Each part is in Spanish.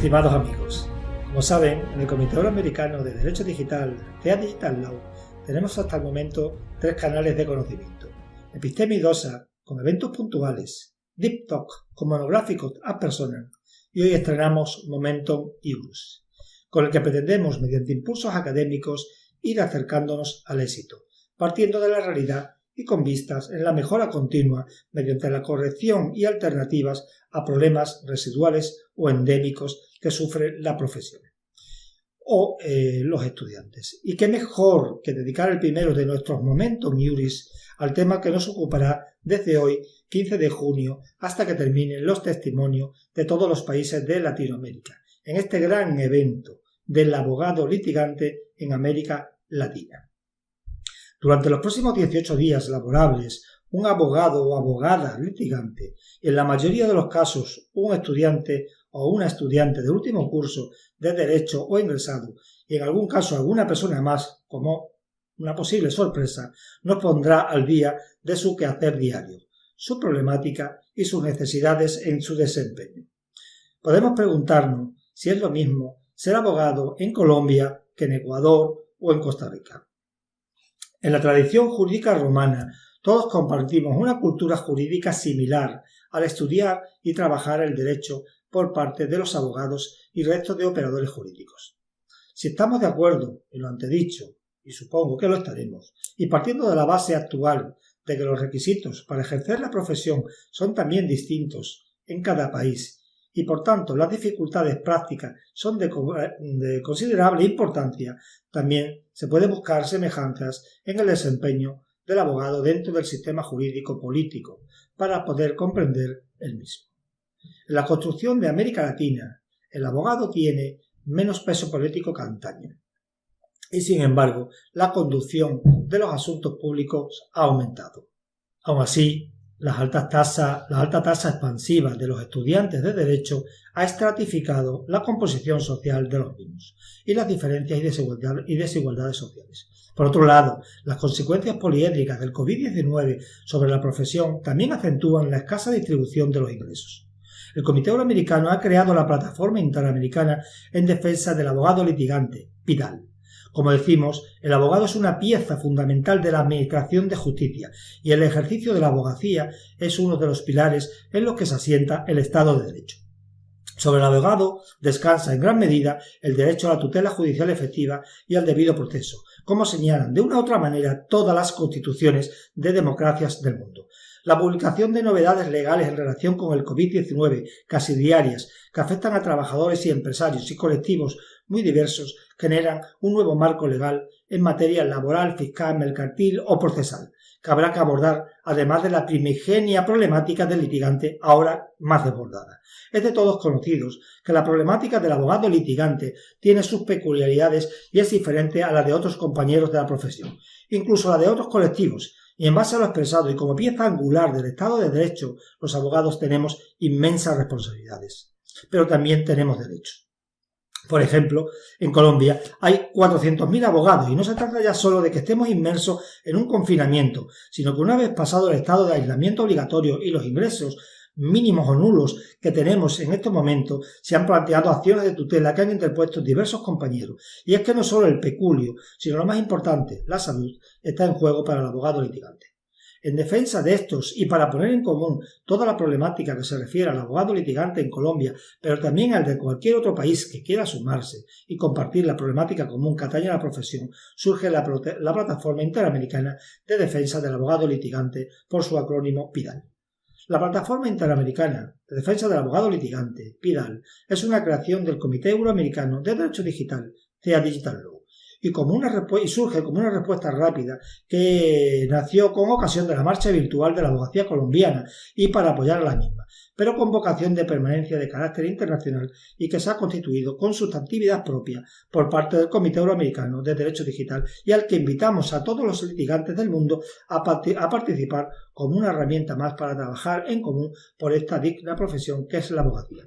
Estimados amigos, como saben, en el Comité Euroamericano de Derecho Digital, CEA Digital Law, tenemos hasta el momento 3 canales de conocimiento: Episteme y DOSA, con eventos puntuales; Deep Talk, con monográficos ad personam; y hoy estrenamos Momentum Iurus, con el que pretendemos, mediante impulsos académicos, ir acercándonos al éxito, partiendo de la realidad y con vistas en la mejora continua mediante la corrección y alternativas a problemas residuales o endémicos que sufre la profesión o los estudiantes. Y qué mejor que dedicar el primero de nuestros Momentum Iuris al tema que nos ocupará desde hoy, 15 de junio, hasta que terminen los testimonios de todos los países de Latinoamérica, en este gran evento del abogado litigante en América Latina. Durante los próximos 18 días laborables, un abogado o abogada litigante, y en la mayoría de los casos un estudiante o una estudiante de último curso de Derecho o ingresado, y en algún caso alguna persona más, como una posible sorpresa, nos pondrá al día de su quehacer diario, su problemática y sus necesidades en su desempeño. Podemos preguntarnos si es lo mismo ser abogado en Colombia que en Ecuador o en Costa Rica. En la tradición jurídica romana, todos compartimos una cultura jurídica similar al estudiar y trabajar el derecho por parte de los abogados y resto de operadores jurídicos. Si estamos de acuerdo en lo antedicho, y supongo que lo estaremos, y partiendo de la base actual de que los requisitos para ejercer la profesión son también distintos en cada país, y por tanto las dificultades prácticas son de considerable importancia, también se puede buscar semejanzas en el desempeño del abogado dentro del sistema jurídico político para poder comprender el mismo. En la construcción de América Latina, el abogado tiene menos peso político que antaño, y sin embargo la conducción de los asuntos públicos ha aumentado. Aun así, la alta tasa expansiva de los estudiantes de Derecho ha estratificado la composición social de los mismos y las diferencias y desigualdades sociales. Por otro lado, las consecuencias poliédricas del COVID-19 sobre la profesión también acentúan la escasa distribución de los ingresos. El Comité Euroamericano ha creado la Plataforma Interamericana en Defensa del Abogado Litigante, PIDAL. Como decimos, el abogado es una pieza fundamental de la administración de justicia y el ejercicio de la abogacía es uno de los pilares en los que se asienta el Estado de Derecho. Sobre el abogado descansa en gran medida el derecho a la tutela judicial efectiva y al debido proceso, como señalan de una u otra manera todas las constituciones de democracias del mundo. La publicación de novedades legales en relación con el COVID-19, casi diarias, que afectan a trabajadores y empresarios y colectivos muy diversos, generan un nuevo marco legal en materia laboral, fiscal, mercantil o procesal, que habrá que abordar, además de la primigenia problemática del litigante, ahora más desbordada. Es de todos conocidos que la problemática del abogado litigante tiene sus peculiaridades y es diferente a la de otros compañeros de la profesión, incluso a la de otros colectivos, y en base a lo expresado y como pieza angular del Estado de Derecho, los abogados tenemos inmensas responsabilidades, pero también tenemos derechos. Por ejemplo, en Colombia hay 400.000 abogados y no se trata ya solo de que estemos inmersos en un confinamiento, sino que una vez pasado el estado de aislamiento obligatorio y los ingresos mínimos o nulos que tenemos en estos momentos, se han planteado acciones de tutela que han interpuesto diversos compañeros. Y es que no solo el peculio, sino lo más importante, la salud, está en juego para el abogado litigante. En defensa de estos y para poner en común toda la problemática que se refiere al abogado litigante en Colombia, pero también al de cualquier otro país que quiera sumarse y compartir la problemática común que atañe a la profesión, surge la Plataforma Interamericana de Defensa del Abogado Litigante, por su acrónimo PIDAL. La Plataforma Interamericana de Defensa del Abogado Litigante, PIDAL, es una creación del Comité Euroamericano de Derecho Digital, CEA Digital Law, y surge como una respuesta rápida que nació con ocasión de la marcha virtual de la abogacía colombiana y para apoyar a la misma, pero con vocación de permanencia de carácter internacional y que se ha constituido con sustantividad propia por parte del Comité Euroamericano de Derecho Digital y al que invitamos a todos los litigantes del mundo a participar como una herramienta más para trabajar en común por esta digna profesión que es la abogacía.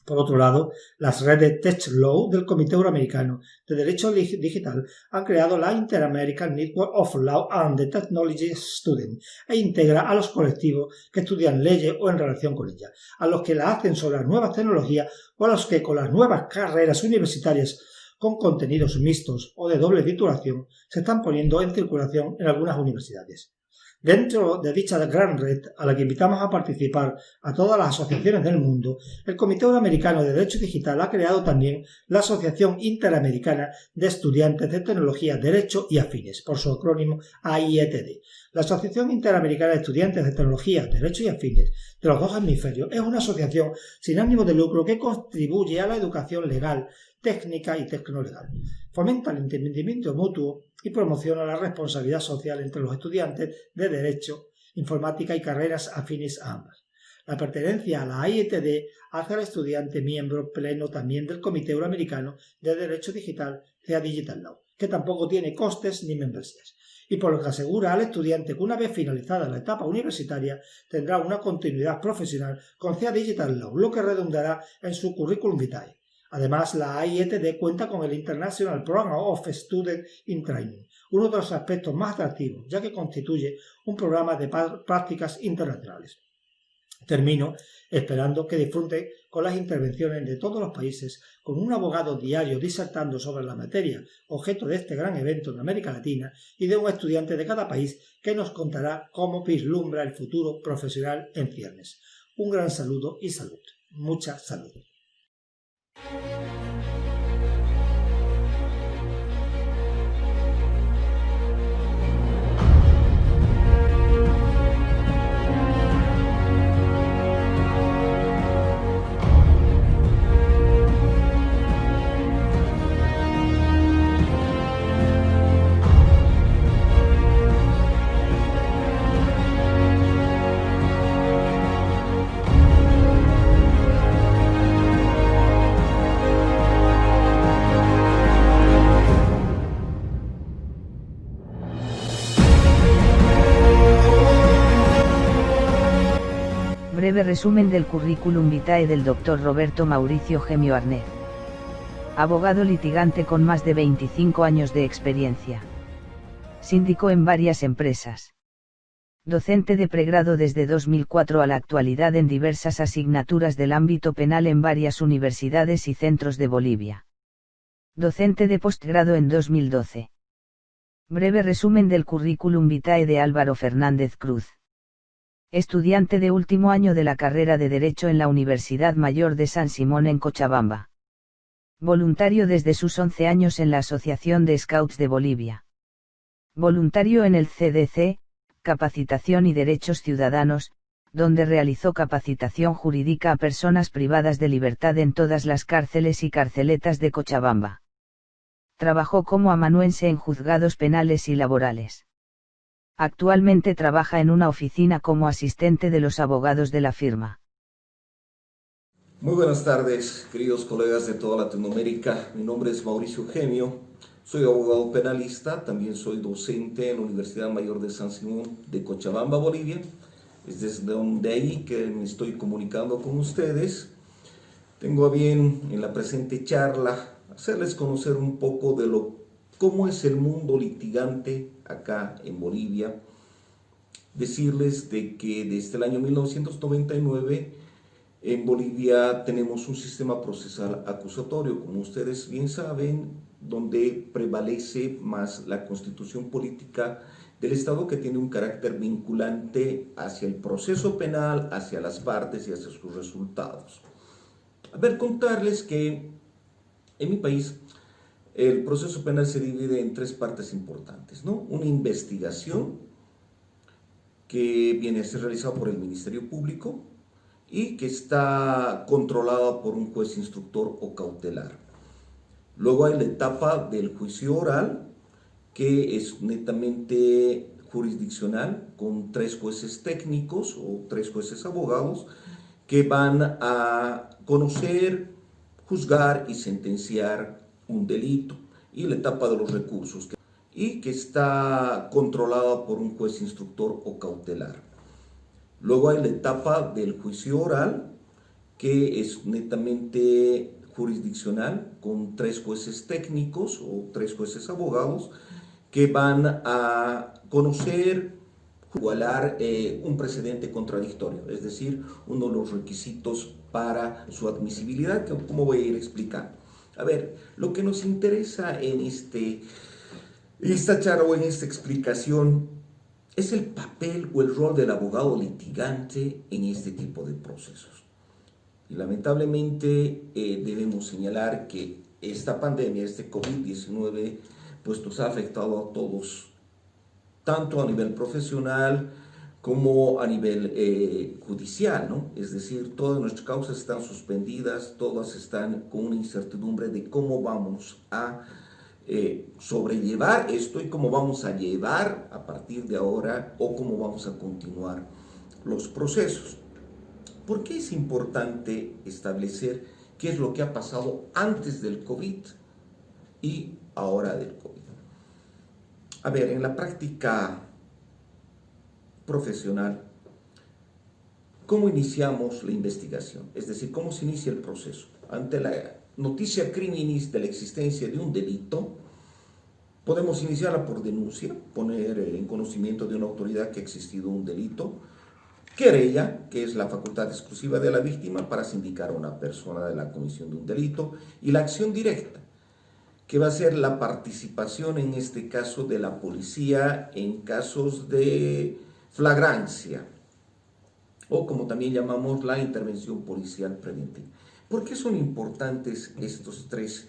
Por otro lado, las redes TechLaw del Comité Euroamericano de Derecho Digital han creado la Inter-American Network of Law and the Technology Students e integra a los colectivos que estudian leyes o en relación con ellas, a los que la hacen sobre las nuevas tecnologías o a los que con las nuevas carreras universitarias con contenidos mixtos o de doble titulación se están poniendo en circulación en algunas universidades. Dentro de dicha gran red, a la que invitamos a participar a todas las asociaciones del mundo, el Comité Euroamericano de Derecho Digital ha creado también la Asociación Interamericana de Estudiantes de Tecnología, Derecho y Afines, por su acrónimo AIETD. La Asociación Interamericana de Estudiantes de Tecnología, Derecho y Afines de los dos hemisferios es una asociación sin ánimo de lucro que contribuye a la educación legal, técnica y tecnolegal. Fomenta el entendimiento mutuo y promociona la responsabilidad social entre los estudiantes de Derecho, Informática y carreras afines a ambas. La pertenencia a la AIETD hace al estudiante miembro pleno también del Comité Euroamericano de Derecho Digital, CEA Digital Law, que tampoco tiene costes ni membresías, y por lo que asegura al estudiante que una vez finalizada la etapa universitaria tendrá una continuidad profesional con CEA Digital Law, lo que redundará en su currículum vitae. Además, la AIETD cuenta con el International Program of Student in Training, uno de los aspectos más atractivos, ya que constituye un programa de prácticas internacionales. Termino esperando que disfruten con las intervenciones de todos los países, con un abogado diario disertando sobre la materia, objeto de este gran evento en América Latina, y de un estudiante de cada país que nos contará cómo vislumbra el futuro profesional en ciernes. Un gran saludo y salud. Mucha salud. Breve resumen del currículum vitae del Dr. Roberto Mauricio Gemio Arnez. Abogado litigante con más de 25 años de experiencia. Síndico en varias empresas. Docente de pregrado desde 2004 a la actualidad en diversas asignaturas del ámbito penal en varias universidades y centros de Bolivia. Docente de postgrado en 2012. Breve resumen del currículum vitae de Álvaro Fernández Cruz. Estudiante de último año de la carrera de Derecho en la Universidad Mayor de San Simón en Cochabamba. Voluntario desde sus 11 años en la Asociación de Scouts de Bolivia. Voluntario en el CDC, Capacitación y Derechos Ciudadanos, donde realizó capacitación jurídica a personas privadas de libertad en todas las cárceles y carceletas de Cochabamba. Trabajó como amanuense en juzgados penales y laborales. Actualmente trabaja en una oficina como asistente de los abogados de la firma. Muy buenas tardes, queridos colegas de toda Latinoamérica. Mi nombre es Mauricio Gemio, soy abogado penalista, también soy docente en la Universidad Mayor de San Simón de Cochabamba, Bolivia. Es desde ahí que me estoy comunicando con ustedes. Tengo a bien en la presente charla hacerles conocer un poco de cómo es el mundo litigante acá en Bolivia. Decirles de que desde el año 1999 en Bolivia tenemos un sistema procesal acusatorio, como ustedes bien saben, donde prevalece más la constitución política del Estado, que tiene un carácter vinculante hacia el proceso penal, hacia las partes y hacia sus resultados. A ver, contarles que en mi país el proceso penal se divide en tres partes importantes, ¿no? Una investigación que viene a ser realizada por el Ministerio Público y que está controlada por un juez instructor o cautelar. Luego hay la etapa del juicio oral, que es netamente jurisdiccional, con 3 jueces técnicos o 3 jueces abogados que van a conocer, juzgar y sentenciar un delito. Y la etapa de los recursos, y que está controlada por un juez instructor o cautelar. Luego hay la etapa del juicio oral, que es netamente jurisdiccional, con 3 jueces técnicos o 3 jueces abogados que van a conocer, igualar un precedente contradictorio, es decir, uno de los requisitos para su admisibilidad, que como voy a ir explicando. A ver, lo que nos interesa en esta charla o en esta explicación es el papel o el rol del abogado litigante en este tipo de procesos. Y lamentablemente debemos señalar que esta pandemia, este COVID-19, pues nos ha afectado a todos, tanto a nivel profesional como a nivel judicial, ¿no? Es decir, todas nuestras causas están suspendidas, todas están con una incertidumbre de cómo vamos a sobrellevar esto y cómo vamos a llevar a partir de ahora o cómo vamos a continuar los procesos. ¿Por qué es importante establecer qué es lo que ha pasado antes del COVID y ahora del COVID? A ver, en la práctica profesional, ¿cómo iniciamos la investigación? Es decir, ¿cómo se inicia el proceso? Ante la noticia criminis de la existencia de un delito, podemos iniciarla por denuncia, poner en conocimiento de una autoridad que ha existido un delito, querella, que es la facultad exclusiva de la víctima para sindicar a una persona de la comisión de un delito, y la acción directa, que va a ser la participación en este caso de la policía en casos de flagrancia, o como también llamamos la intervención policial preventiva. ¿Por qué son importantes estos tres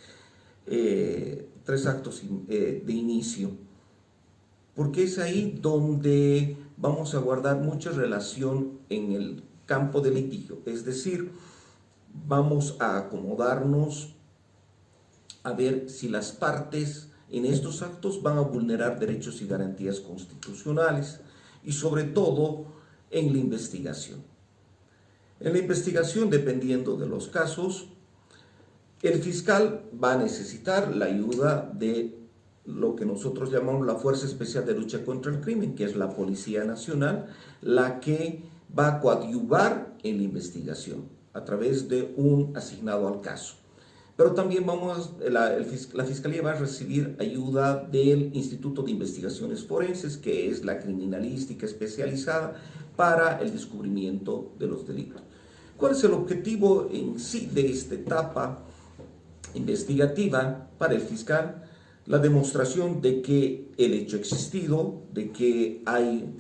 actos de inicio? Porque es ahí donde vamos a guardar mucha relación en el campo de litigio, es decir, vamos a acomodarnos a ver si las partes en estos actos van a vulnerar derechos y garantías constitucionales y sobre todo en la investigación. En la investigación, dependiendo de los casos, el fiscal va a necesitar la ayuda de lo que nosotros llamamos la Fuerza Especial de Lucha contra el Crimen, que es la Policía Nacional, la que va a coadyuvar en la investigación a través de un asignado al caso. Pero también la Fiscalía va a recibir ayuda del Instituto de Investigaciones Forenses, que es la criminalística especializada para el descubrimiento de los delitos. ¿Cuál es el objetivo en sí de esta etapa investigativa para el fiscal? La demostración de que el hecho ha existido, de que hay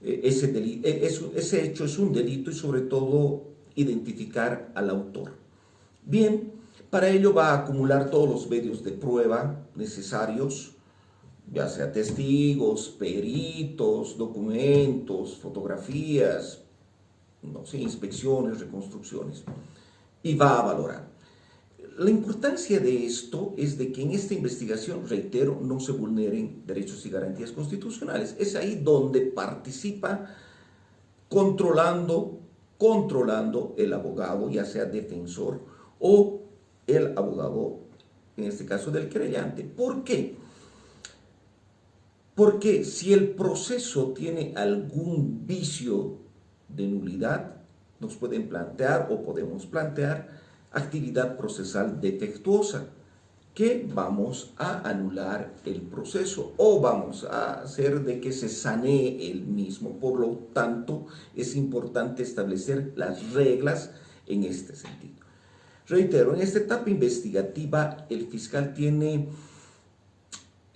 ese hecho es un delito y sobre todo identificar al autor. Bien, para ello va a acumular todos los medios de prueba necesarios, ya sea testigos, peritos, documentos, fotografías, no sé, inspecciones, reconstrucciones, y va a valorar. La importancia de esto es de que en esta investigación, reitero, no se vulneren derechos y garantías constitucionales. Es ahí donde participa controlando el abogado, ya sea defensor o el abogado, en este caso del querellante. ¿Por qué? Porque si el proceso tiene algún vicio de nulidad, nos pueden plantear o podemos plantear actividad procesal defectuosa, que vamos a anular el proceso o vamos a hacer de que se sanee el mismo. Por lo tanto, es importante establecer las reglas en este sentido. Reitero, en esta etapa investigativa el fiscal tiene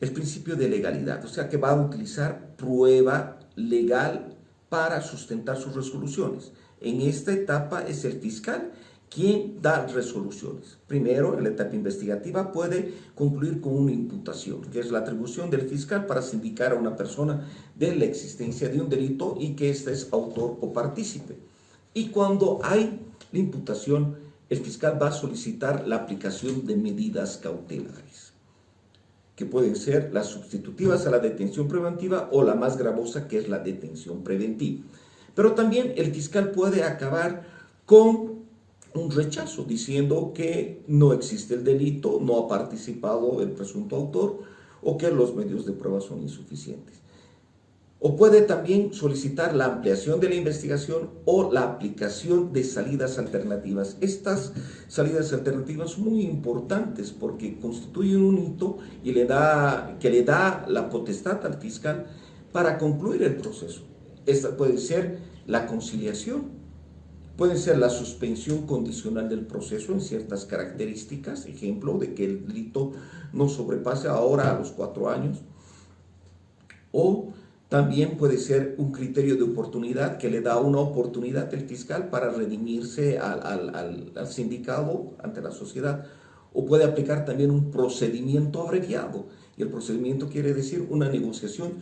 el principio de legalidad, o sea que va a utilizar prueba legal para sustentar sus resoluciones. En esta etapa es el fiscal quien da resoluciones. Primero, en la etapa investigativa puede concluir con una imputación, que es la atribución del fiscal para sindicar a una persona de la existencia de un delito y que éste es autor o partícipe. Y cuando hay la imputación, el fiscal va a solicitar la aplicación de medidas cautelares, que pueden ser las sustitutivas a la detención preventiva o la más gravosa, que es la detención preventiva. Pero también el fiscal puede acabar con un rechazo, diciendo que no existe el delito, no ha participado el presunto autor o que los medios de prueba son insuficientes. O puede también solicitar la ampliación de la investigación o la aplicación de salidas alternativas. Estas salidas alternativas son muy importantes porque constituyen un hito y que le da la potestad al fiscal para concluir el proceso. Esta puede ser la conciliación, puede ser la suspensión condicional del proceso en ciertas características, ejemplo, de que el delito no sobrepase ahora a los 4 años, o también puede ser un criterio de oportunidad que le da una oportunidad al fiscal para redimirse al sindicado ante la sociedad, o puede aplicar también un procedimiento abreviado. Y el procedimiento quiere decir una negociación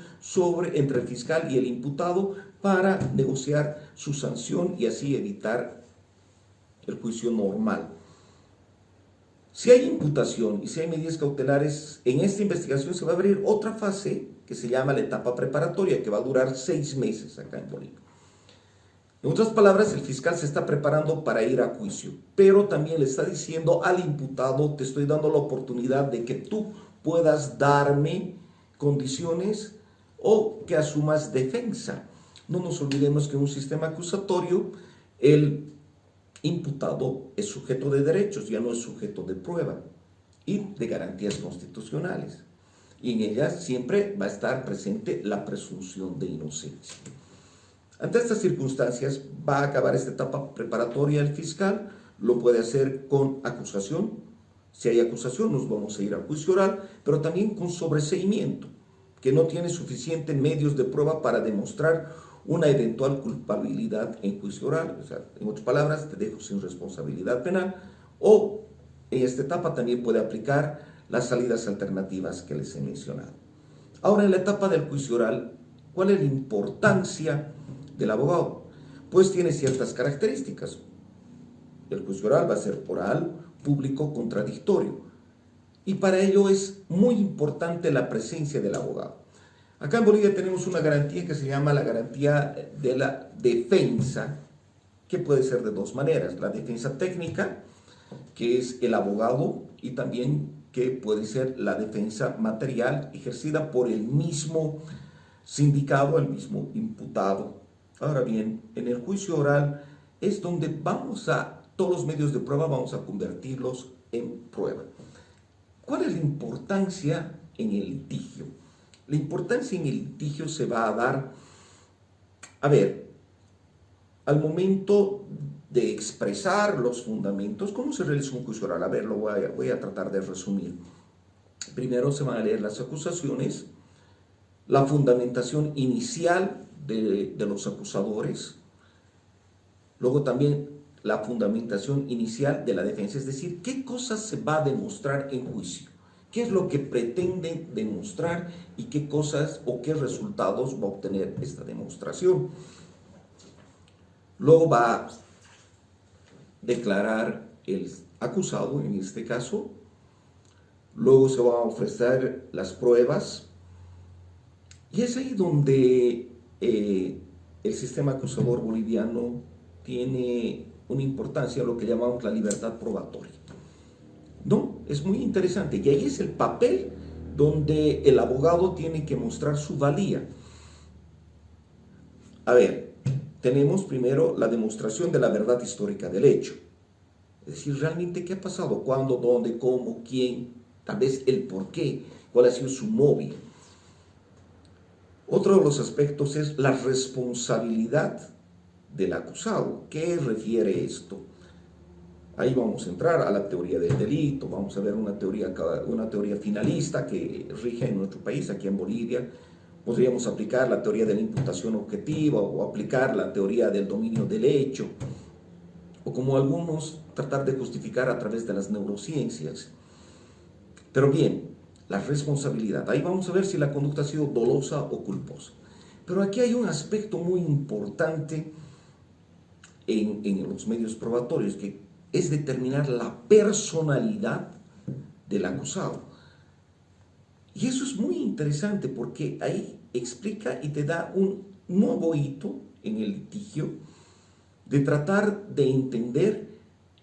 entre el fiscal y el imputado para negociar su sanción y así evitar el juicio normal. Si hay imputación y si hay medidas cautelares, en esta investigación se va a abrir otra fase que se llama la etapa preparatoria, que va a durar 6 meses acá en Bolivia. En otras palabras, el fiscal se está preparando para ir a juicio, pero también le está diciendo al imputado: te estoy dando la oportunidad de que tú puedas darme condiciones o que asumas defensa. No nos olvidemos que en un sistema acusatorio el imputado es sujeto de derechos, ya no es sujeto de prueba y de garantías constitucionales. Y en ellas siempre va a estar presente la presunción de inocencia. Ante estas circunstancias va a acabar esta etapa preparatoria el fiscal, lo puede hacer con acusación. Si hay acusación nos vamos a ir a juicio oral, pero también con sobreseimiento, que no tiene suficientes medios de prueba para demostrar una eventual culpabilidad en juicio oral. O sea, en otras palabras, te dejo sin responsabilidad penal, o en esta etapa también puede aplicar las salidas alternativas que les he mencionado. Ahora, en la etapa del juicio oral, ¿cuál es la importancia del abogado? Pues tiene ciertas características. El juicio oral va a ser oral, público, contradictorio. Y para ello es muy importante la presencia del abogado. Acá en Bolivia tenemos una garantía que se llama la garantía de la defensa, que puede ser de 2 maneras. La defensa técnica, que es el abogado, y también que puede ser la defensa material ejercida por el mismo sindicado, el mismo imputado. Ahora bien, en el juicio oral es donde todos los medios de prueba vamos a convertirlos en prueba. ¿Cuál es la importancia en el litigio? La importancia en el litigio se va a dar, al momento de expresar los fundamentos. ¿Cómo se realiza un juicio oral? Lo voy a tratar de resumir. Primero se van a leer las acusaciones, la fundamentación inicial de los acusadores, luego también la fundamentación inicial de la defensa, es decir, qué cosas se va a demostrar en juicio, qué es lo que pretende demostrar y qué cosas o qué resultados va a obtener esta demostración. Luego va a declarar el acusado, en este caso. Luego se van a ofrecer las pruebas. Y es ahí donde el sistema acusador boliviano tiene una importancia, lo que llamamos la libertad probatoria. ¿No? Es muy interesante. Y ahí es el papel donde el abogado tiene que mostrar su valía. Tenemos primero la demostración de la verdad histórica del hecho. Es decir, realmente qué ha pasado, cuándo, dónde, cómo, quién, tal vez el por qué, cuál ha sido su móvil. Otro de los aspectos es la responsabilidad del acusado. ¿Qué refiere esto? Ahí vamos a entrar a la teoría del delito, vamos a ver una teoría finalista que rige en nuestro país, aquí en Bolivia. Podríamos aplicar la teoría de la imputación objetiva o aplicar la teoría del dominio del hecho, o como algunos, tratar de justificar a través de las neurociencias. Pero bien, la responsabilidad. Ahí vamos a ver si la conducta ha sido dolosa o culposa. Pero aquí hay un aspecto muy importante en los medios probatorios, que es determinar la personalidad del acusado. Y eso es muy interesante porque ahí explica y te da un nuevo hito en el litigio de tratar de entender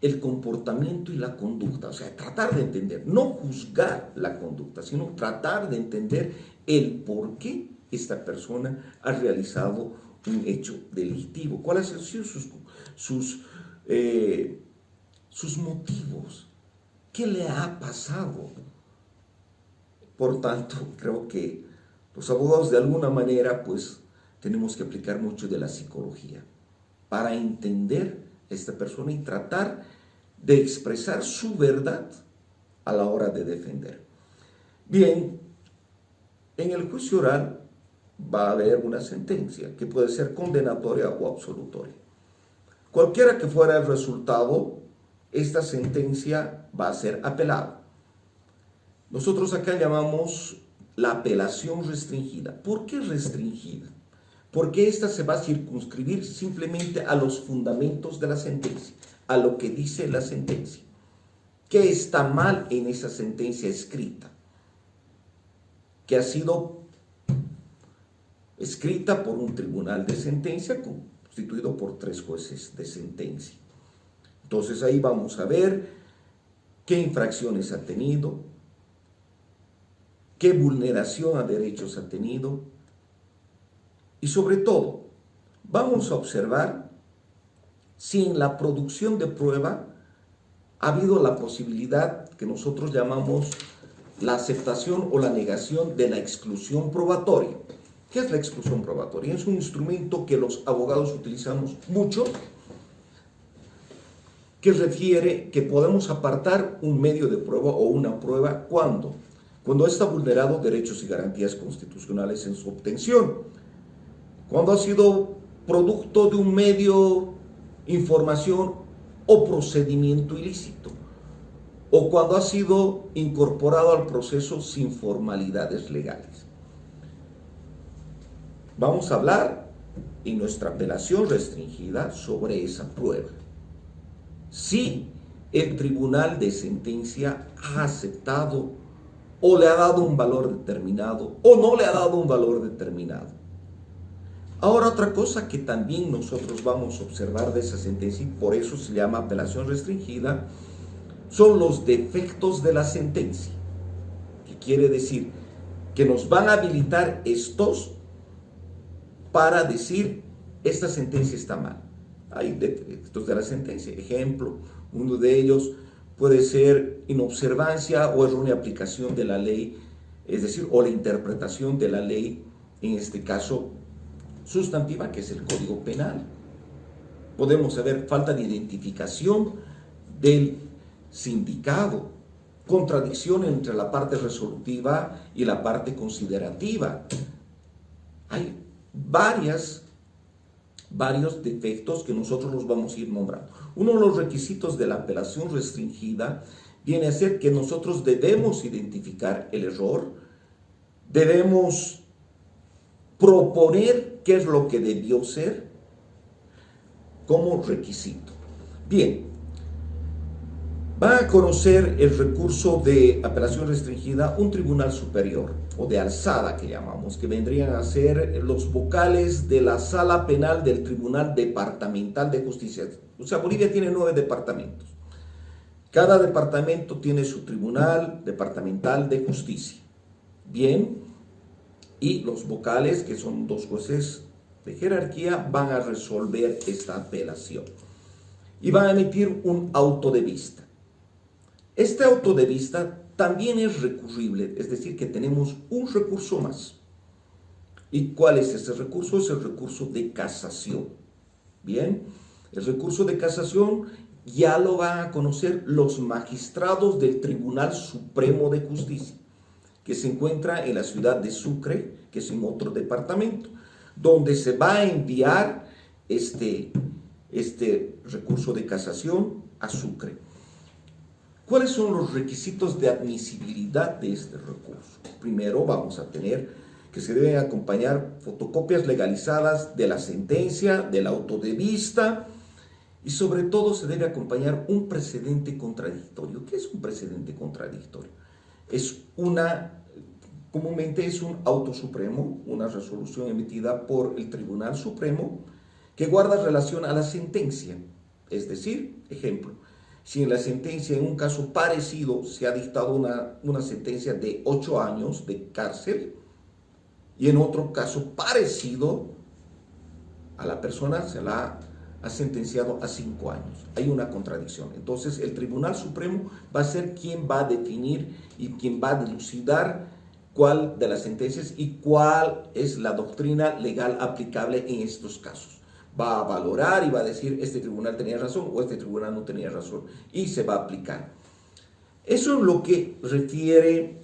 el comportamiento y la conducta. O sea, tratar de entender, no juzgar la conducta, sino tratar de entender el por qué esta persona ha realizado un hecho delictivo, cuáles han sido sus motivos, qué le ha pasado. Por tanto, creo que los abogados de alguna manera pues tenemos que aplicar mucho de la psicología para entender a esta persona y tratar de expresar su verdad a la hora de defender. Bien, en el juicio oral va a haber una sentencia que puede ser condenatoria o absolutoria. Cualquiera que fuera el resultado, esta sentencia va a ser apelada. Nosotros acá llamamos la apelación restringida. ¿Por qué restringida? Porque esta se va a circunscribir simplemente a los fundamentos de la sentencia, a lo que dice la sentencia. ¿Qué está mal en esa sentencia escrita? Que ha sido escrita por un tribunal de sentencia constituido por 3 jueces de sentencia. Entonces ahí vamos a ver qué infracciones ha tenido, qué vulneración a derechos ha tenido y sobre todo vamos a observar si en la producción de prueba ha habido la posibilidad que nosotros llamamos la aceptación o la negación de la exclusión probatoria. ¿Qué es la exclusión probatoria? Es un instrumento que los abogados utilizamos mucho, que refiere que podemos apartar un medio de prueba o una prueba cuando está vulnerado derechos y garantías constitucionales en su obtención, cuando ha sido producto de un medio, información o procedimiento ilícito, o cuando ha sido incorporado al proceso sin formalidades legales. Vamos a hablar en nuestra apelación restringida sobre esa prueba. Si el tribunal de sentencia ha aceptado o le ha dado un valor determinado o no le ha dado un valor determinado. Ahora otra cosa que también nosotros vamos a observar de esa sentencia, y por eso se llama apelación restringida, son los defectos de la sentencia. ¿Qué quiere decir? Que nos van a habilitar estos para decir, esta sentencia está mal. Hay defectos de la sentencia. Ejemplo, uno de ellos puede ser inobservancia o errónea aplicación de la ley, es decir, o la interpretación de la ley, en este caso sustantiva, que es el Código Penal. Podemos saber falta de identificación del sindicado, contradicción entre la parte resolutiva y la parte considerativa. Hay varios defectos que nosotros los vamos a ir nombrando. Uno de los requisitos de la apelación restringida viene a ser que nosotros debemos identificar el error, debemos proponer qué es lo que debió ser como requisito. Bien, va a conocer el recurso de apelación restringida un tribunal superior o de alzada que llamamos, que vendrían a ser los vocales de la sala penal del Tribunal Departamental de Justicia. O sea, Bolivia tiene 9 departamentos. Cada departamento tiene su Tribunal Departamental de Justicia. Bien, y los vocales, que son 2 jueces de jerarquía, van a resolver esta apelación y van a emitir un auto de vista. Este auto de vista también es recurrible, es decir, que tenemos un recurso más. ¿Y cuál es ese recurso? Es el recurso de casación. Bien, el recurso de casación ya lo van a conocer los magistrados del Tribunal Supremo de Justicia, que se encuentra en la ciudad de Sucre, que es en otro departamento, donde se va a enviar este recurso de casación a Sucre. ¿Cuáles son los requisitos de admisibilidad de este recurso? Primero vamos a tener que se deben acompañar fotocopias legalizadas de la sentencia, del auto de vista, y sobre todo se debe acompañar un precedente contradictorio. ¿Qué es un precedente contradictorio? Comúnmente es un auto supremo, una resolución emitida por el Tribunal Supremo que guarda relación a la sentencia. Es decir, ejemplo, si en la sentencia, en un caso parecido, se ha dictado una sentencia de 8 años de cárcel y en otro caso parecido a la persona se la ha sentenciado a 5 años. Hay una contradicción. Entonces el Tribunal Supremo va a ser quien va a definir y quien va a dilucidar cuál de las sentencias y cuál es la doctrina legal aplicable en estos casos. Va a valorar y va a decir este tribunal tenía razón o este tribunal no tenía razón y se va a aplicar. Eso es lo que refiere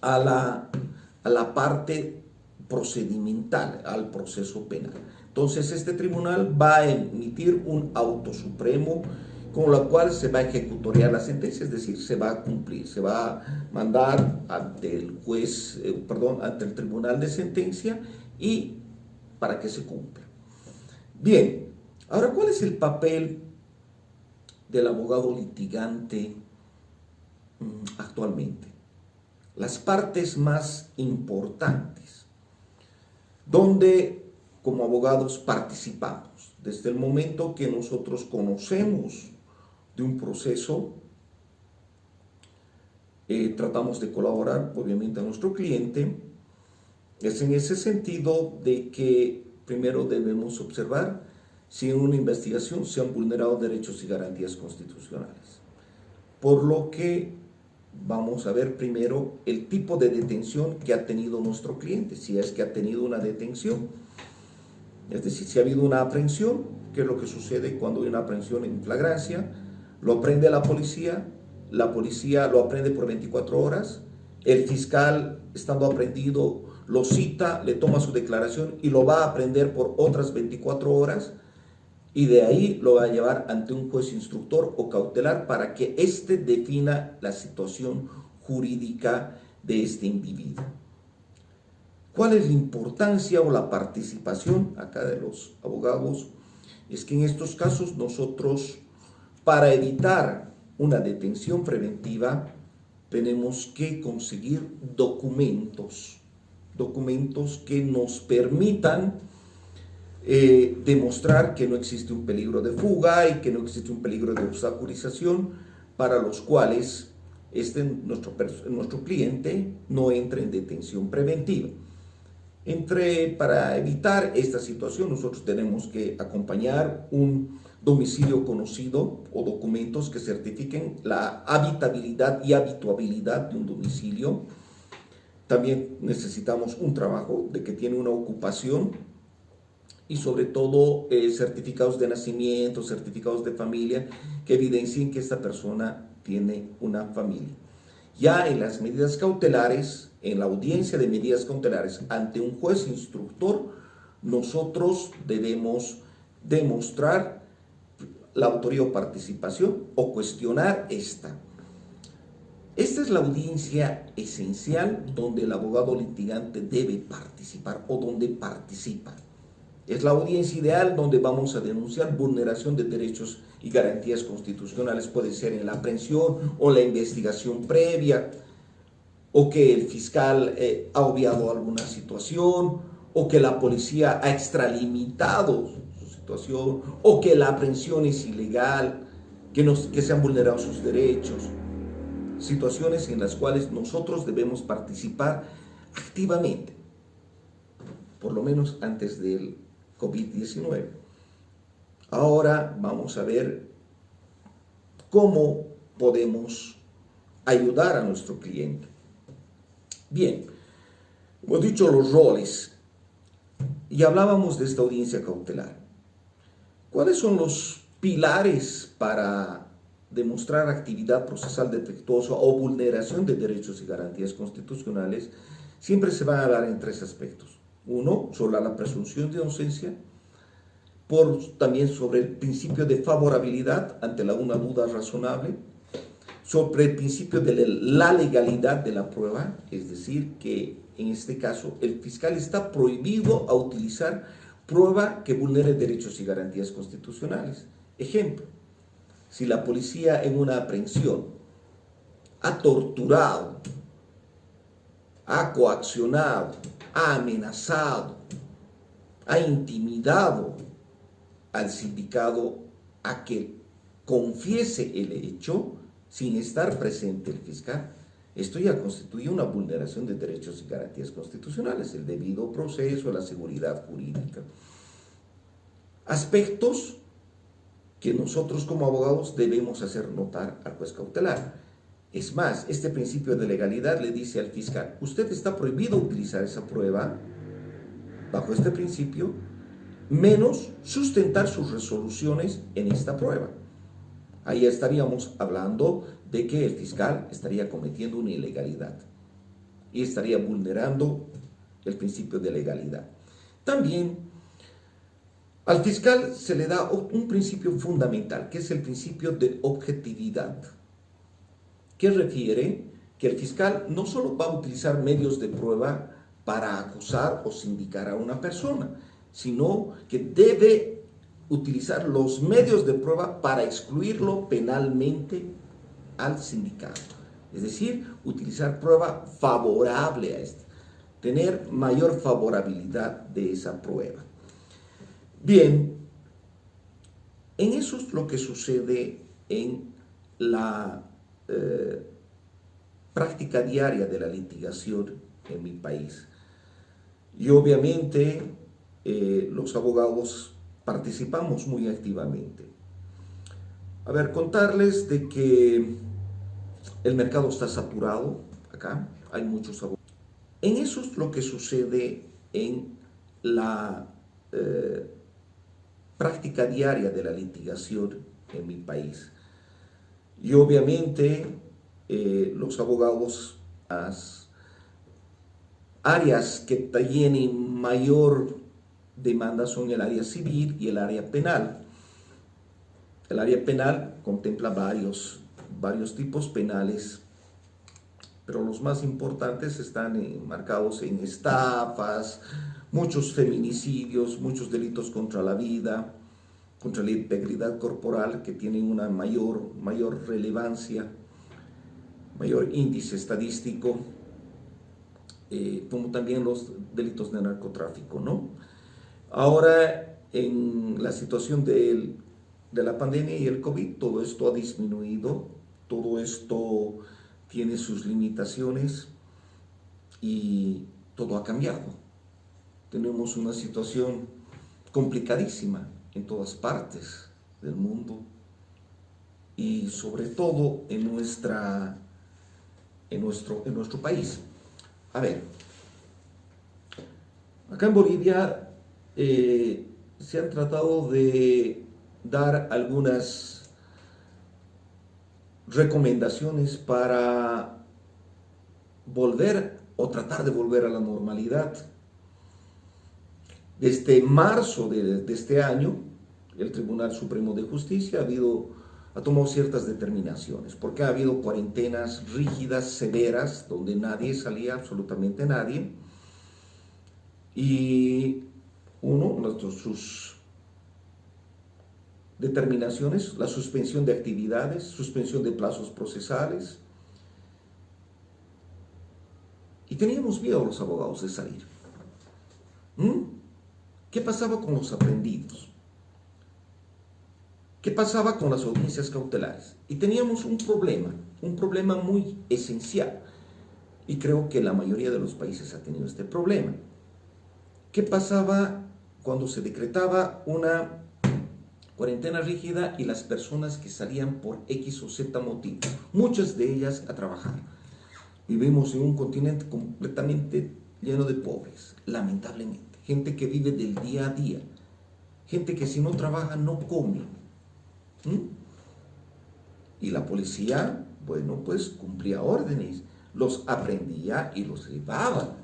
a la parte procedimental, al proceso penal. Entonces este tribunal va a emitir un auto supremo con la cual se va a ejecutoriar la sentencia, es decir, se va a cumplir, se va a mandar ante el juez, ante el tribunal de sentencia y para que se cumpla. Bien, ahora, ¿cuál es el papel del abogado litigante actualmente? Las partes más importantes, donde como abogados participamos, desde el momento que nosotros conocemos de un proceso, tratamos de colaborar obviamente a nuestro cliente. Es en ese sentido de que primero debemos observar si en una investigación se han vulnerado derechos y garantías constitucionales. Por lo que vamos a ver primero el tipo de detención que ha tenido nuestro cliente, si es que ha tenido una detención, es decir, si ha habido una aprehensión, qué es lo que sucede cuando hay una aprehensión en flagrancia. Lo aprende la policía lo aprende por 24 horas, el fiscal, estando aprehendido, lo cita, le toma su declaración y lo va a aprender por otras 24 horas y de ahí lo va a llevar ante un juez instructor o cautelar para que éste defina la situación jurídica de este individuo. ¿Cuál es la importancia o la participación acá de los abogados? Es que en estos casos nosotros, para evitar una detención preventiva, tenemos que conseguir documentos que nos permitan demostrar que no existe un peligro de fuga y que no existe un peligro de obstaculización, para los cuales nuestro cliente no entre en detención preventiva. Para evitar esta situación, nosotros tenemos que acompañar un domicilio conocido o documentos que certifiquen la habitabilidad y habituabilidad de un domicilio. También necesitamos un trabajo de que tiene una ocupación y sobre todo certificados de nacimiento, certificados de familia que evidencien que esta persona tiene una familia. Ya en las medidas cautelares, en la audiencia de medidas cautelares ante un juez instructor, nosotros debemos demostrar la autoría o participación o cuestionar esta. Esta es la audiencia esencial donde el abogado litigante debe participar o donde participa. Es la audiencia ideal donde vamos a denunciar vulneración de derechos y garantías constitucionales, puede ser en la aprehensión o la investigación previa, o que el fiscal ha obviado alguna situación, o que la policía ha extralimitado su situación, o que la aprehensión es ilegal, que se han vulnerado sus derechos. Situaciones en las cuales nosotros debemos participar activamente, por lo menos antes del COVID-19. Ahora vamos a ver cómo podemos ayudar a nuestro cliente. Bien, hemos dicho los roles y hablábamos de esta audiencia cautelar. ¿Cuáles son los pilares para demostrar actividad procesal defectuosa o vulneración de derechos y garantías constitucionales? Siempre se van a hablar en 3 aspectos. Uno, sobre la presunción de inocencia, también sobre el principio de favorabilidad ante una duda razonable, sobre el principio de la legalidad de la prueba, es decir, que en este caso el fiscal está prohibido a utilizar prueba que vulnere derechos y garantías constitucionales. Ejemplo, si la policía en una aprehensión ha torturado, ha coaccionado, ha amenazado, ha intimidado al sindicado a que confiese el hecho sin estar presente el fiscal, Esto ya constituye una vulneración de derechos y garantías constitucionales, el debido proceso, la seguridad jurídica. Aspectos que nosotros como abogados debemos hacer notar al juez cautelar. Es más, este principio de legalidad le dice al fiscal, usted está prohibido utilizar esa prueba bajo este principio, menos sustentar sus resoluciones en esta prueba. Ahí estaríamos hablando de que el fiscal estaría cometiendo una ilegalidad y estaría vulnerando el principio de legalidad. También al fiscal se le da un principio fundamental, que es el principio de objetividad, que refiere que el fiscal no solo va a utilizar medios de prueba para acusar o sindicar a una persona, sino que debe utilizar los medios de prueba para excluirlo penalmente al sindicato. Es decir, utilizar prueba favorable a este, tener mayor favorabilidad de esa prueba. Bien, en eso es lo que sucede en la práctica diaria de la litigación en mi país. Y obviamente los abogados participamos muy activamente. A ver, contarles de que el mercado está saturado, acá hay muchos abogados. En eso es lo que sucede en la práctica diaria de la litigación en mi país. Y obviamente los abogados, las áreas que tienen mayor demanda son el área civil y el área penal. El área penal contempla varios tipos penales, pero los más importantes están enmarcados en estafas, muchos feminicidios, muchos delitos contra la vida, contra la integridad corporal, que tienen una mayor relevancia, mayor índice estadístico, como también los delitos de narcotráfico, ¿no? Ahora, en la situación de la pandemia y el COVID, todo esto ha disminuido, todo esto tiene sus limitaciones y todo ha cambiado. Tenemos una situación complicadísima en todas partes del mundo y sobre todo en nuestro país. A ver, acá en Bolivia se han tratado de dar algunas recomendaciones para volver o tratar de volver a la normalidad. Desde marzo de este año, el Tribunal Supremo de Justicia ha tomado ciertas determinaciones, porque ha habido cuarentenas rígidas, severas, donde nadie salía, absolutamente nadie, y sus determinaciones, la suspensión de actividades, suspensión de plazos procesales, y teníamos miedo los abogados de salir. ¿Qué pasaba con los aprendidos? ¿Qué pasaba con las audiencias cautelares? Y teníamos un problema muy esencial, y creo que la mayoría de los países ha tenido este problema. ¿Qué pasaba cuando se decretaba una cuarentena rígida y las personas que salían por X o Z motivo, muchas de ellas a trabajar? Vivimos en un continente completamente lleno de pobres, lamentablemente. Gente que vive del día a día. Gente que si no trabaja no come. Y la policía, bueno, pues cumplía órdenes, los aprendía y los llevaba.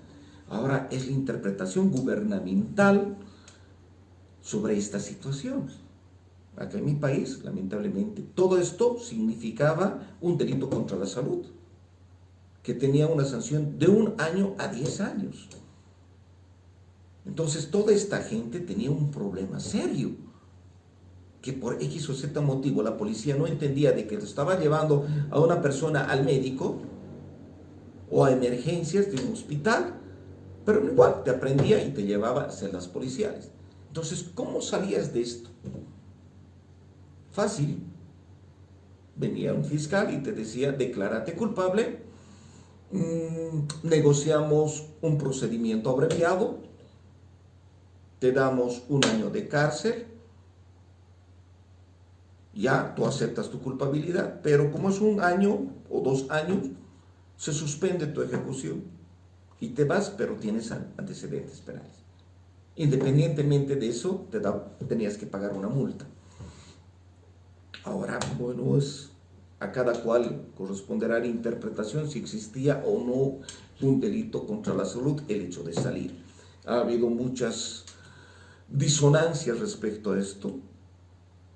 Ahora es la interpretación gubernamental sobre esta situación. Acá en mi país, lamentablemente, todo esto significaba un delito contra la salud, que tenía una sanción de 1 año a 10 años. Entonces, toda esta gente tenía un problema serio, que por X o Z motivo la policía no entendía de que estaba llevando a una persona al médico o a emergencias de un hospital, pero igual te aprendía y te llevaba a celdas policiales. Entonces, ¿cómo salías de esto? Fácil. Venía un fiscal y te decía, declárate culpable negociamos un procedimiento abreviado, te damos 1 año de cárcel, ya tú aceptas tu culpabilidad, pero como es 1 año o 2 años, se suspende tu ejecución y te vas, pero tienes antecedentes penales. Independientemente de eso, tenías que pagar una multa. Ahora, bueno, a cada cual corresponderá la interpretación si existía o no un delito contra la salud, el hecho de salir. Ha habido muchas disonancias respecto a esto,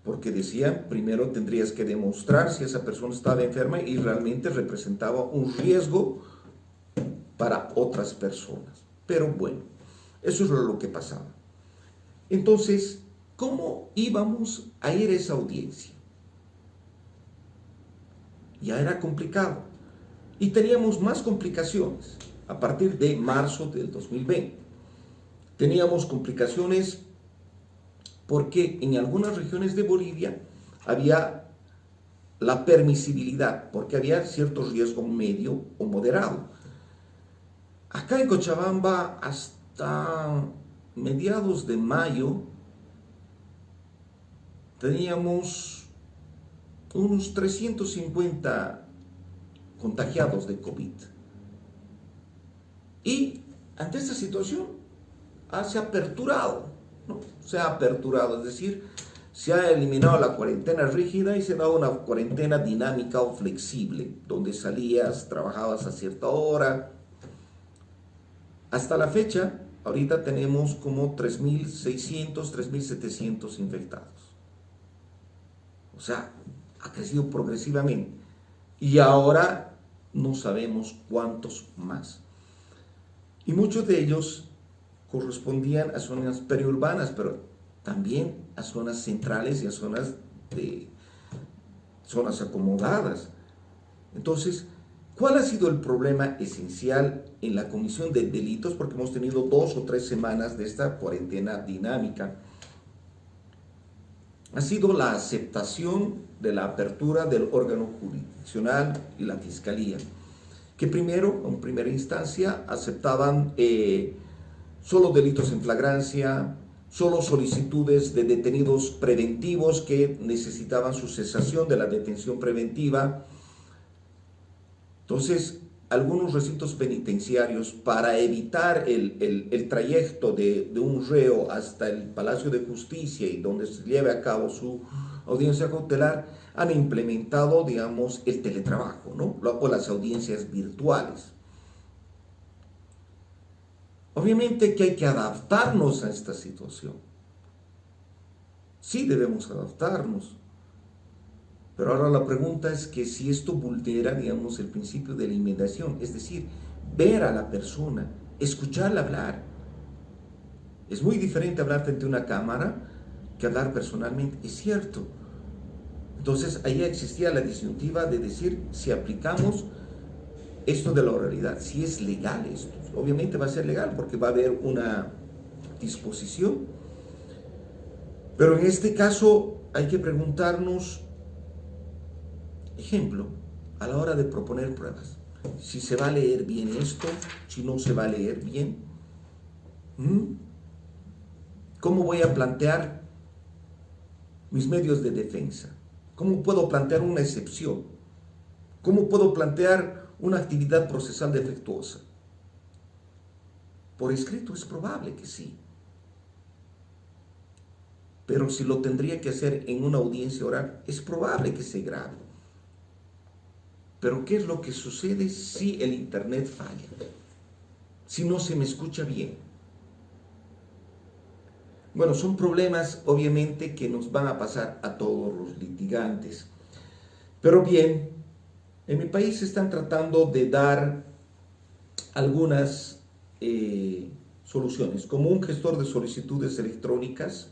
porque decían, primero tendrías que demostrar si esa persona estaba enferma y realmente representaba un riesgo para otras personas. Pero bueno, eso es lo que pasaba. Entonces, ¿cómo íbamos a ir a esa audiencia? Ya era complicado. Y teníamos más complicaciones a partir de marzo del 2020. Teníamos complicaciones porque en algunas regiones de Bolivia había la permisibilidad, porque había cierto riesgo medio o moderado. Acá en Cochabamba, hasta mediados de mayo, teníamos unos 350 contagiados de COVID. Y ante esta situación se ha aperturado, ¿no? Se ha aperturado, es decir, se ha eliminado la cuarentena rígida y se ha dado una cuarentena dinámica o flexible, donde salías, trabajabas a cierta hora. Hasta la fecha, ahorita tenemos como 3.600, 3.700 infectados. O sea, ha crecido progresivamente. Y ahora no sabemos cuántos más. Y muchos de ellos correspondían a zonas periurbanas, pero también a zonas centrales y a zonas acomodadas. Entonces, ¿cuál ha sido el problema esencial en la comisión de delitos? Porque hemos tenido 2 o 3 semanas de esta cuarentena dinámica. Ha sido la aceptación de la apertura del órgano jurisdiccional y la fiscalía, que primero, en primera instancia, aceptaban solo delitos en flagrancia, solo solicitudes de detenidos preventivos que necesitaban su cesación de la detención preventiva. Entonces, algunos recintos penitenciarios, para evitar el trayecto de un reo hasta el Palacio de Justicia y donde se lleve a cabo su audiencia cautelar, han implementado, digamos, el teletrabajo, ¿no? O las audiencias virtuales. Obviamente que hay que adaptarnos a esta situación. Sí debemos adaptarnos. Pero ahora la pregunta es que si esto vulnera, digamos, el principio de la inmediación, es decir, ver a la persona, escucharla hablar. Es muy diferente hablar frente a una cámara que hablar personalmente, es cierto. Entonces ahí existía la disyuntiva de decir si aplicamos esto de la oralidad, si es legal esto. Obviamente va a ser legal porque va a haber una disposición. Pero en este caso hay que preguntarnos, ejemplo, a la hora de proponer pruebas, si se va a leer bien esto, si no se va a leer bien. ¿Cómo voy a plantear mis medios de defensa? ¿Cómo puedo plantear una excepción? ¿Cómo puedo plantear una actividad procesal defectuosa? Por escrito es probable que sí. Pero si lo tendría que hacer en una audiencia oral, es probable que se grabe. Pero ¿qué es lo que sucede si el internet falla? Si no se me escucha bien. Bueno, son problemas obviamente que nos van a pasar a todos los litigantes. Pero bien, en mi país se están tratando de dar algunas soluciones, como un gestor de solicitudes electrónicas,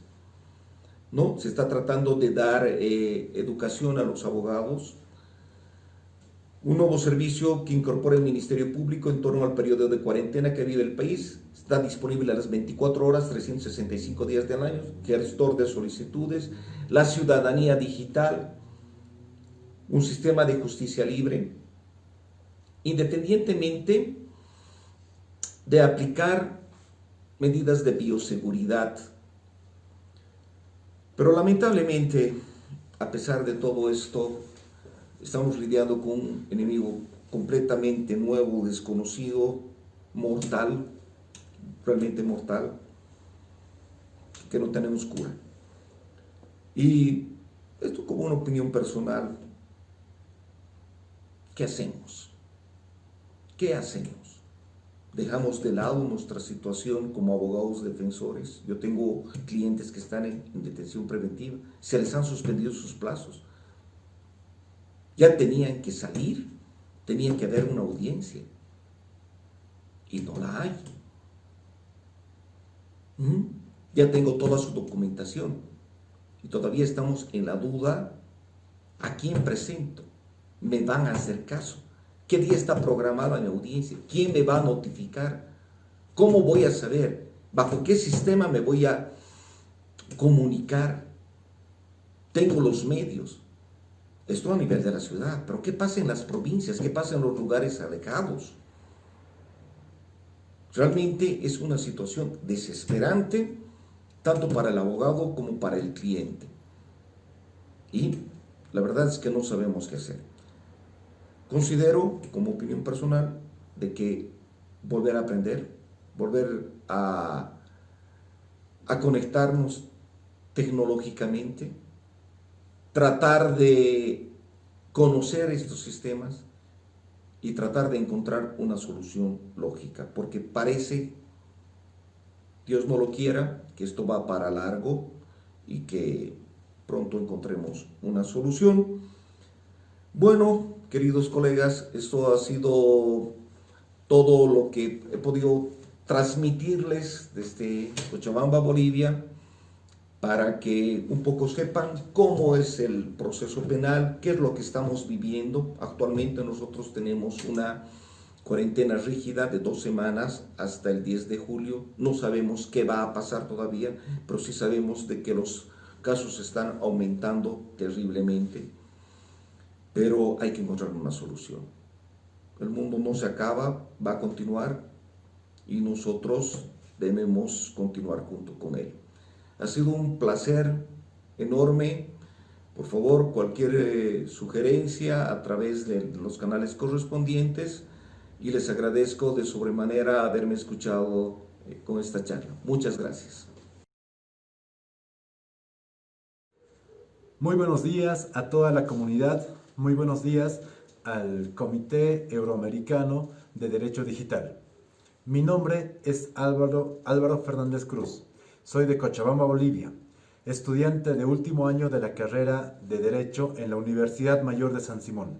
¿no? Se está tratando de dar educación a los abogados. Un nuevo servicio que incorpora el Ministerio Público en torno al periodo de cuarentena que vive el país. Está disponible a las 24 horas, 365 días del año. Gestor de solicitudes, la ciudadanía digital, un sistema de justicia libre independientemente de aplicar medidas de bioseguridad. Pero lamentablemente, a pesar de todo esto, estamos lidiando con un enemigo completamente nuevo, desconocido, mortal, realmente mortal, que no tenemos cura. Y esto como una opinión personal, ¿qué hacemos? ¿Qué hacemos? ¿Dejamos de lado nuestra situación como abogados defensores? Yo tengo clientes que están en detención preventiva, se les han suspendido sus plazos. Ya tenían que salir, tenían que haber una audiencia y no la hay. Ya tengo toda su documentación y todavía estamos en la duda a quién presento. ¿Me van a hacer caso? ¿Qué día está programada mi audiencia? ¿Quién me va a notificar? ¿Cómo voy a saber? ¿Bajo qué sistema me voy a comunicar? Tengo los medios. Esto a nivel de la ciudad, pero ¿qué pasa en las provincias? ¿Qué pasa en los lugares alejados? Realmente es una situación desesperante, tanto para el abogado como para el cliente. Y la verdad es que no sabemos qué hacer. Considero, como opinión personal, de que volver a aprender, volver a conectarnos tecnológicamente, tratar de conocer estos sistemas y tratar de encontrar una solución lógica, porque parece, Dios no lo quiera, que esto va para largo y que pronto encontremos una solución. Bueno, queridos colegas, esto ha sido todo lo que he podido transmitirles desde Cochabamba, Bolivia, para que un poco sepan cómo es el proceso penal, qué es lo que estamos viviendo. Actualmente nosotros tenemos una cuarentena rígida de 2 semanas hasta el 10 de julio. No sabemos qué va a pasar todavía, pero sí sabemos de que los casos están aumentando terriblemente. Pero hay que encontrar una solución. El mundo no se acaba, va a continuar y nosotros debemos continuar junto con él. Ha sido un placer enorme. Por favor, cualquier sugerencia a través de los canales correspondientes y les agradezco de sobremanera haberme escuchado con esta charla. Muchas gracias. Muy buenos días a toda la comunidad. Muy buenos días al Comité Euroamericano de Derecho Digital. Mi nombre es Álvaro Fernández Cruz. Soy de Cochabamba, Bolivia, estudiante de último año de la carrera de Derecho en la Universidad Mayor de San Simón.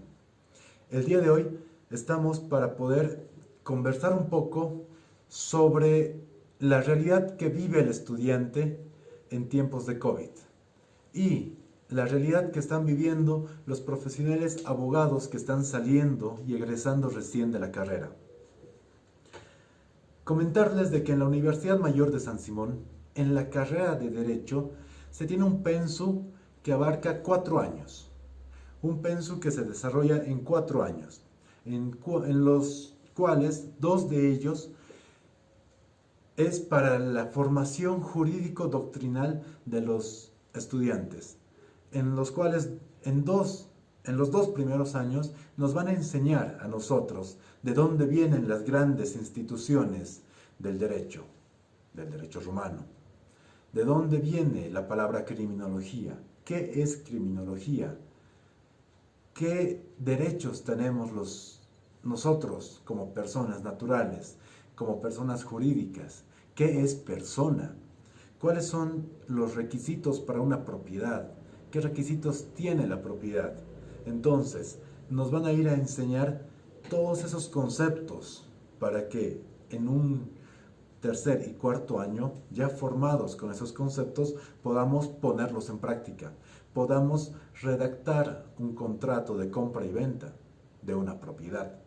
El día de hoy estamos para poder conversar un poco sobre la realidad que vive el estudiante en tiempos de COVID y la realidad que están viviendo los profesionales abogados que están saliendo y egresando recién de la carrera. Comentarles de que en la Universidad Mayor de San Simón, en la carrera de Derecho, se tiene un pensu que abarca 4 años. Un pensu que se desarrolla en 4 años, en los cuales 2 de ellos es para la formación jurídico-doctrinal de los estudiantes, en los cuales en los 2 primeros años nos van a enseñar a nosotros de dónde vienen las grandes instituciones del derecho romano. ¿De dónde viene la palabra criminología? ¿Qué es criminología? ¿Qué derechos tenemos nosotros como personas naturales, como personas jurídicas? ¿Qué es persona? ¿Cuáles son los requisitos para una propiedad? ¿Qué requisitos tiene la propiedad? Entonces, nos van a ir a enseñar todos esos conceptos para que en un tercer y cuarto año, ya formados con esos conceptos, podamos ponerlos en práctica, podamos redactar un contrato de compra y venta de una propiedad,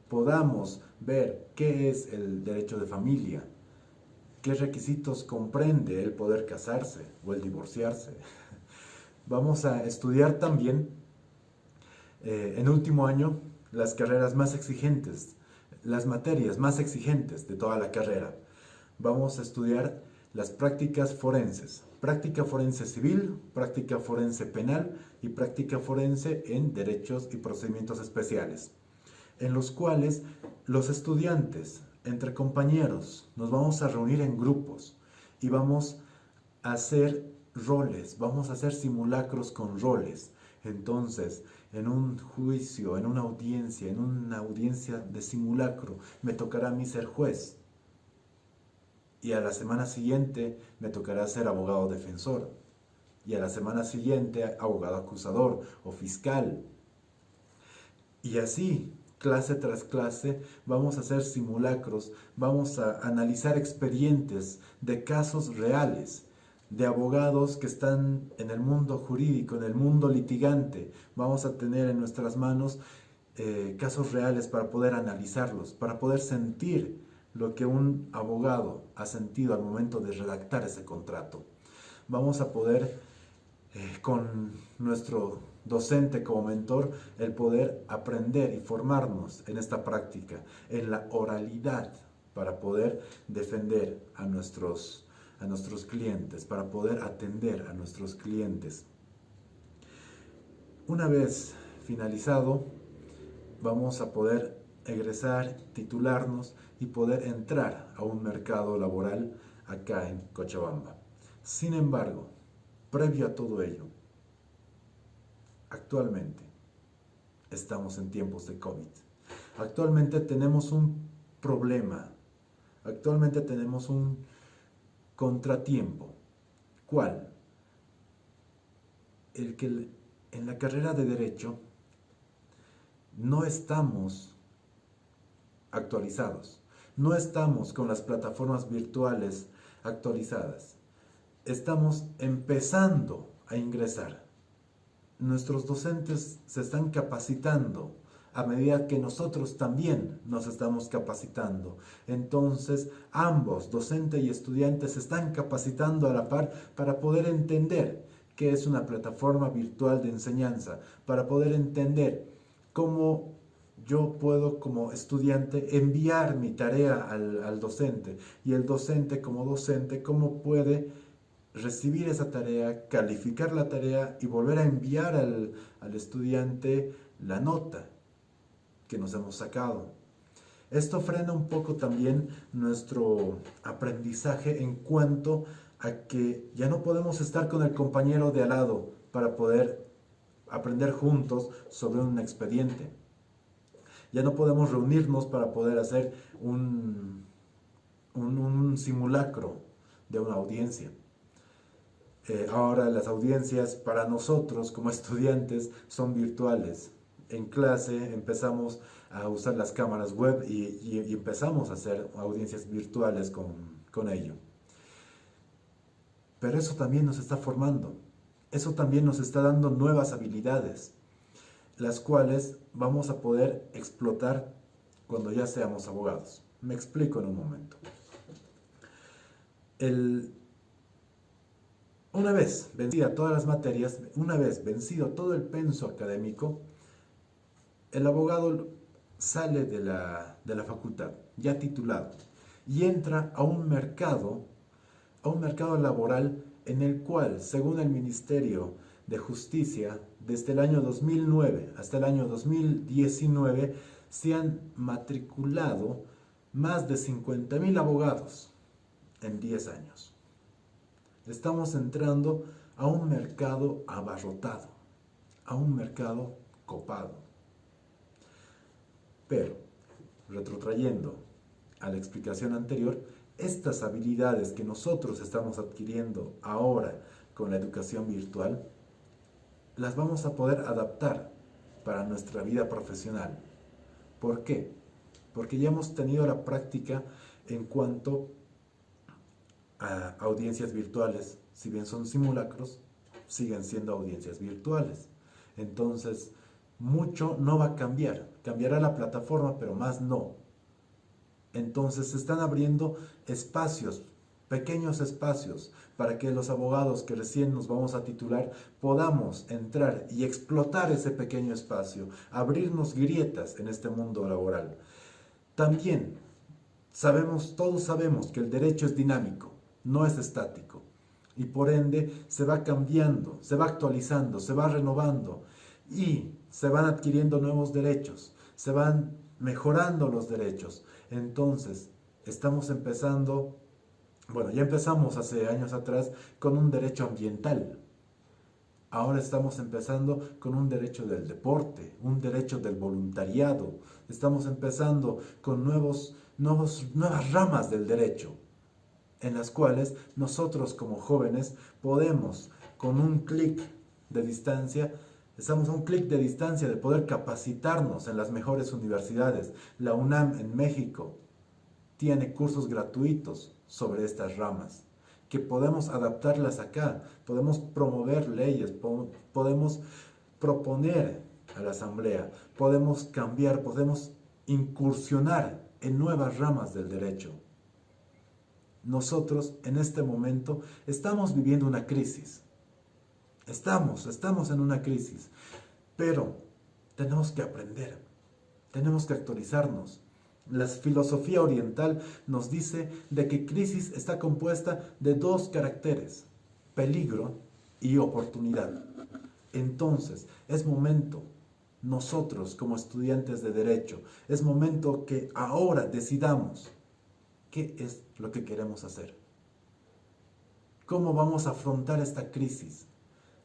podamos ver qué es el derecho de familia, qué requisitos comprende el poder casarse o el divorciarse. Vamos a estudiar también en último año las carreras más exigentes, las materias más exigentes de toda la carrera. Vamos a estudiar las prácticas forenses, práctica forense civil, práctica forense penal y práctica forense en derechos y procedimientos especiales, en los cuales los estudiantes, entre compañeros, nos vamos a reunir en grupos y vamos a hacer roles, vamos a hacer simulacros con roles. Entonces, en un juicio, en una audiencia de simulacro, me tocará a mí ser juez. Y a la semana siguiente me tocará ser abogado defensor. Y a la semana siguiente abogado acusador o fiscal. Y así, clase tras clase, vamos a hacer simulacros, vamos a analizar expedientes de casos reales, de abogados que están en el mundo jurídico, en el mundo litigante. Vamos a tener en nuestras manos casos reales para poder analizarlos, para poder sentir lo que un abogado ha sentido al momento de redactar ese contrato. Vamos a poder, con nuestro docente como mentor, el poder aprender y formarnos en esta práctica, en la oralidad, para poder defender a nuestros clientes, para poder atender a nuestros clientes. Una vez finalizado, vamos a poder egresar, titularnos y poder entrar a un mercado laboral acá en Cochabamba. Sin embargo, previo a todo ello, actualmente estamos en tiempos de COVID. Actualmente tenemos un problema, actualmente tenemos un contratiempo. ¿Cuál? El que en la carrera de Derecho no estamos actualizados, no estamos con las plataformas virtuales actualizadas, estamos empezando a ingresar. Nuestros docentes se están capacitando a medida que nosotros también nos estamos capacitando. Entonces, ambos, docente y estudiante, se están capacitando a la par para poder entender qué es una plataforma virtual de enseñanza, para poder entender cómo yo puedo como estudiante enviar mi tarea al docente, y el docente como docente cómo puede recibir esa tarea, calificar la tarea y volver a enviar al estudiante la nota que nos hemos sacado. Esto frena un poco también nuestro aprendizaje en cuanto a que ya no podemos estar con el compañero de al lado para poder aprender juntos sobre un expediente. Ya no podemos reunirnos para poder hacer un simulacro de una audiencia. Ahora las audiencias para nosotros como estudiantes son virtuales. En clase empezamos a usar las cámaras web y empezamos a hacer audiencias virtuales con ello. Pero eso también nos está formando, eso también nos está dando nuevas habilidades, las cuales vamos a poder explotar cuando ya seamos abogados. Me explico en un momento. Una vez vencida todas las materias, una vez vencido todo el penso académico, el abogado sale de la facultad, ya titulado, y entra a un mercado laboral en el cual, según el Ministerio de Justicia, desde el año 2009 hasta el año 2019, se han matriculado más de 50.000 abogados en 10 años. Estamos entrando a un mercado abarrotado, a un mercado copado. Pero, retrotrayendo a la explicación anterior, estas habilidades que nosotros estamos adquiriendo ahora con la educación virtual, las vamos a poder adaptar para nuestra vida profesional. ¿Por qué? Porque ya hemos tenido la práctica en cuanto a audiencias virtuales. Si bien son simulacros, siguen siendo audiencias virtuales. Entonces, mucho no va a cambiar. Cambiará la plataforma, pero más no. Entonces se están abriendo espacios pequeños espacios para que los abogados que recién nos vamos a titular podamos entrar y explotar ese pequeño espacio, abrirnos grietas en este mundo laboral. También todos sabemos que el derecho es dinámico, no es estático, y por ende se va cambiando, se va actualizando, se va renovando y se van adquiriendo nuevos derechos, se van mejorando los derechos. Entonces, estamos empezando, ya empezamos hace años atrás con un derecho ambiental. Ahora estamos empezando con un derecho del deporte, un derecho del voluntariado. Estamos empezando con nuevas ramas del derecho, en las cuales nosotros como jóvenes podemos, con un clic de distancia, estamos a un clic de distancia de poder capacitarnos en las mejores universidades. La UNAM en México tiene cursos gratuitos sobre estas ramas, que podemos adaptarlas acá, podemos promover leyes, podemos proponer a la asamblea, podemos cambiar, podemos incursionar en nuevas ramas del derecho. Nosotros en este momento estamos viviendo una crisis. Estamos en una crisis, pero tenemos que aprender, tenemos que actualizarnos. La filosofía oriental nos dice de que crisis está compuesta de dos caracteres, peligro y oportunidad. Entonces, es momento, nosotros como estudiantes de derecho, es momento que ahora decidamos qué es lo que queremos hacer. ¿Cómo vamos a afrontar esta crisis?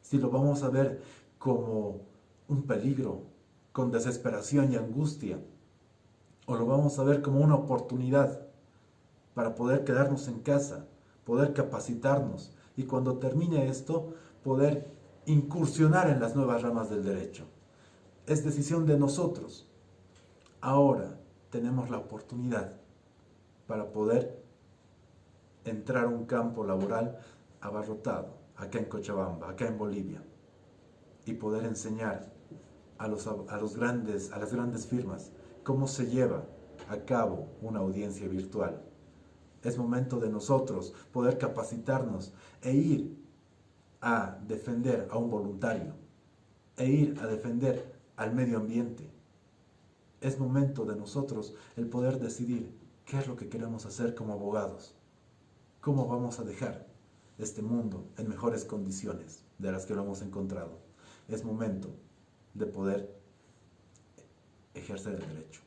Si lo vamos a ver como un peligro, con desesperación y angustia, o lo vamos a ver como una oportunidad para poder quedarnos en casa, poder capacitarnos y cuando termine esto, poder incursionar en las nuevas ramas del derecho. Es decisión de nosotros. Ahora tenemos la oportunidad para poder entrar a un campo laboral abarrotado, acá en Cochabamba, acá en Bolivia, y poder enseñar a las grandes firmas cómo se lleva a cabo una audiencia virtual. Es momento de nosotros poder capacitarnos e ir a defender a un voluntario, e ir a defender al medio ambiente. Es momento de nosotros el poder decidir qué es lo que queremos hacer como abogados, cómo vamos a dejar este mundo en mejores condiciones de las que lo hemos encontrado. Es momento de poder ejercer el derecho.